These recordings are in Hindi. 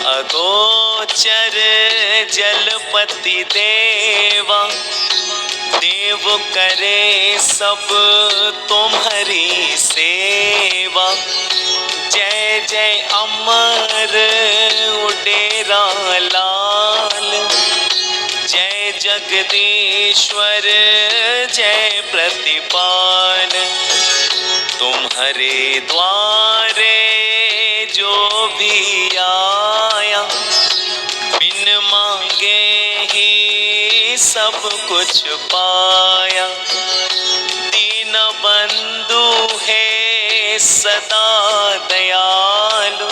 अगोचर जलपति देवा, देव करे सब तुम्हारी सेवा। जय जय अमर उडेरा लाल, जय जगदीश्वर जय प्रतिपाल। तुम्हारे द्वारे जो भी आया, बिन मांगे ही सब कुछ पाया। दीन बंधु है सदा दयालु,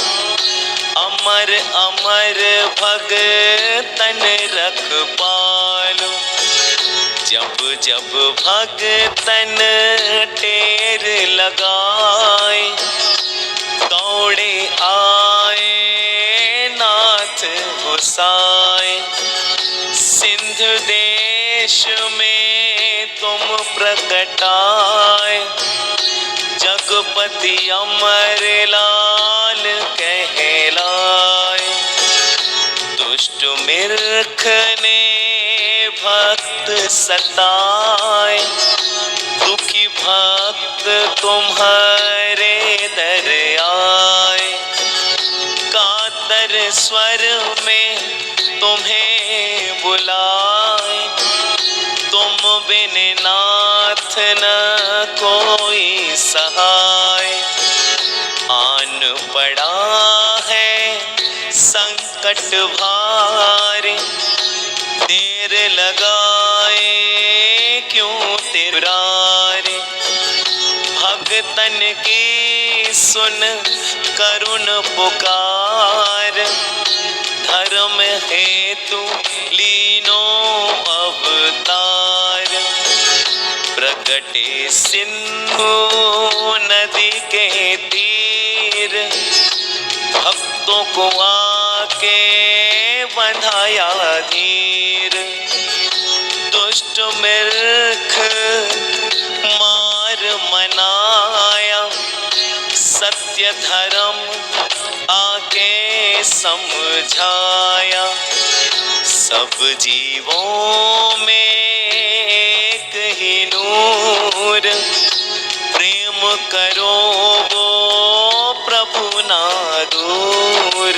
अमर अमर भगतन रखपालु। जब जब भगतन टेर लगाए, दौड़े आए नाथ गोसाए। सिंध देश में तुम प्रकटाए, जगपति अमर लाल कहलाए। दुष्ट मूर्ख ने भक्त सताए, दुखी भक्त तुम्हारे दर आए। कातर स्वर में तुम्हें बुलाए, तुम बिन नाथ न कोई सहाय। आन पड़ा है संकट भारी, देर लगाए क्यों तिरारे। भगतन की सुन करुण पुकार, धर्म हेतु लीनो अवतार। प्रगटे सिंधु नदी के तीर, भक्तों को आके बंधाया धीर। दुष्ट मूर्ख मार मनाया, सत्य धर्म आके समझाया। सब जीवों में एक ही नूर, प्रेम करो वो प्रभु ना दूर।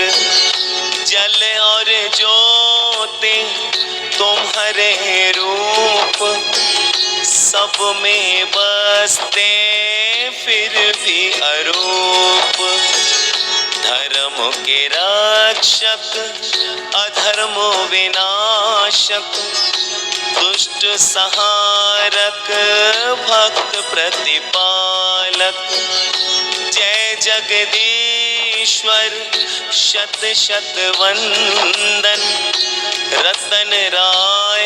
जल और ज्योति तुम्हारे रूप, सब में बसते फिर भी अरूप। धर्म के रक्षक अधर्म विनाशक, दुष्ट संहारक भक्त प्रतिपालक। जय जगदीश्वर शत शत वंदन, रतन राय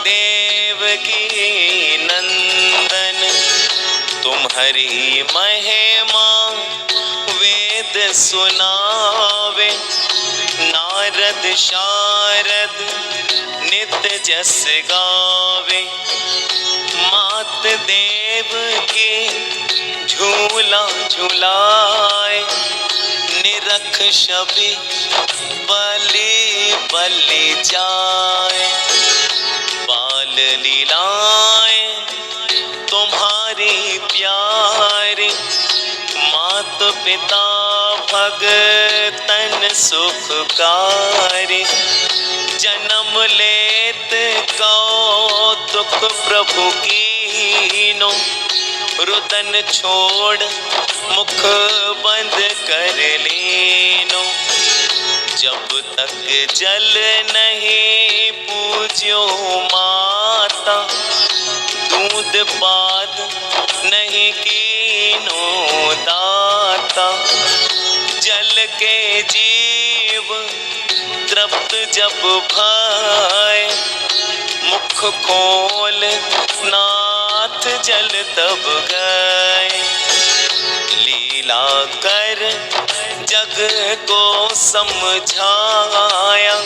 देवकी नंदन। तुम्हारी महिमा वेद सुनावे, नारद शारद नित्य जस गावे। मात देव की झूला झुलाए, निरख छवि बलि बलि जाए। बाल लीलाएं तुम्हारी प्यारी, मात पिता भगतन सुखकारी। जन्म लेत कौतुक प्रभु कीनो, रुदन छोड़ मुख बंद कर लीनो। जब तक जल नहीं पूज्यो माता, दूध पाद नहीं कीनो दाता। जल के जीव तृप्त जब भय, मुख खोल नाथ जल तब गए। लीला कर जग को समझाया,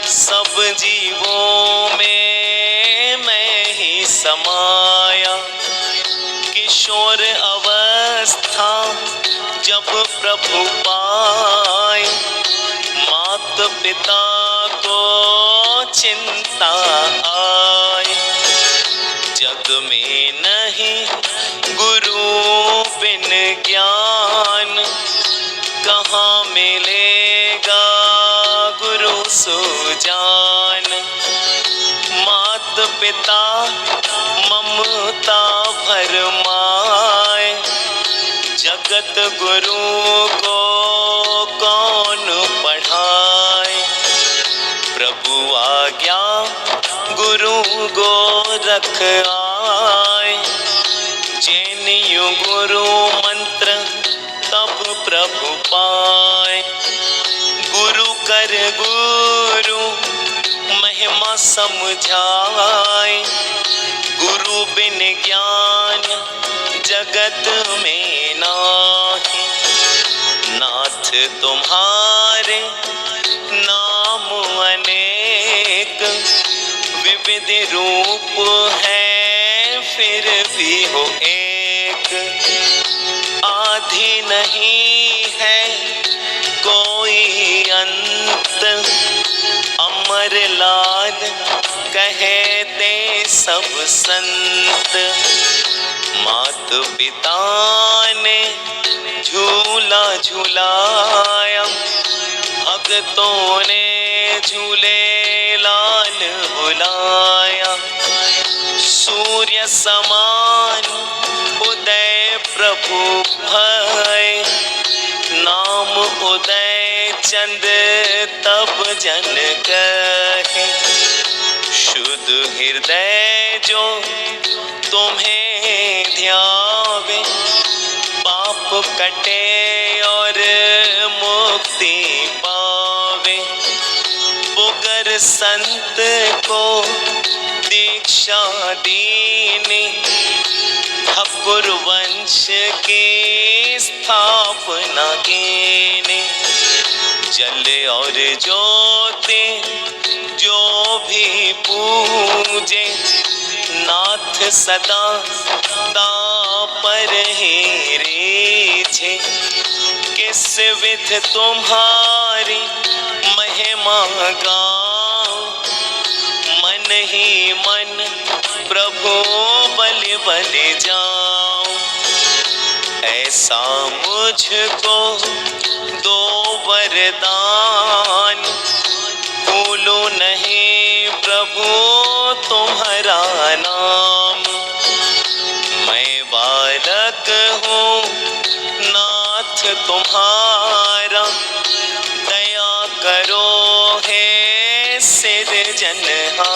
सब जीवों में मैं ही समाया। किशोर अवस्था जब प्रभु पाए, माँ मात पिता को चिंता आए, जग में नहीं गुरु बिन ज्ञान, कहाँ मिलेगा गुरु सुजान। मात पिता ममता भरमाए, जगत गुरु को कौन पढ़ाए। प्रभु आज्ञा गुरु गोरख आए, जैनियो गुरु मंत्र तब प्रभु पाए। गुरु कर गुरु महिमा समझाए, गुरु बिन ज्ञान जगत में नाही। नाथ तुम्हारे नाम अनेक, विविध रूप है फिर भी हो एक। आदि नहीं है कोई अंत, अमर लाल कहते सब संत। मात पिता ने झूला झूलाया, भक्तों ने झूले लाल बुलाया। सूर्य समान उदय प्रभु भय, नाम उदय चंद तब जन कहे। शुद्ध हृदय जो तुम्हें ध्यावे, पाप कटे और मुक्ति पावे। पुगर संत को दीक्षा दीनी, ठाकुर वंश की स्थापना कीनी। जल और ज्योति जो भी पूजे, नाथ सदा पर ही रीझे। किस विध तुम्हारी महिमा गाऊं, मन ही मन प्रभु बलि बलि जाऊं। ऐसा मुझको दो वरदान, भूलूं नहीं प्रभु तुम्हारा नाम। मैं बालक हूँ नाथ तुम्हारा, दया करो हे सिरजनहार।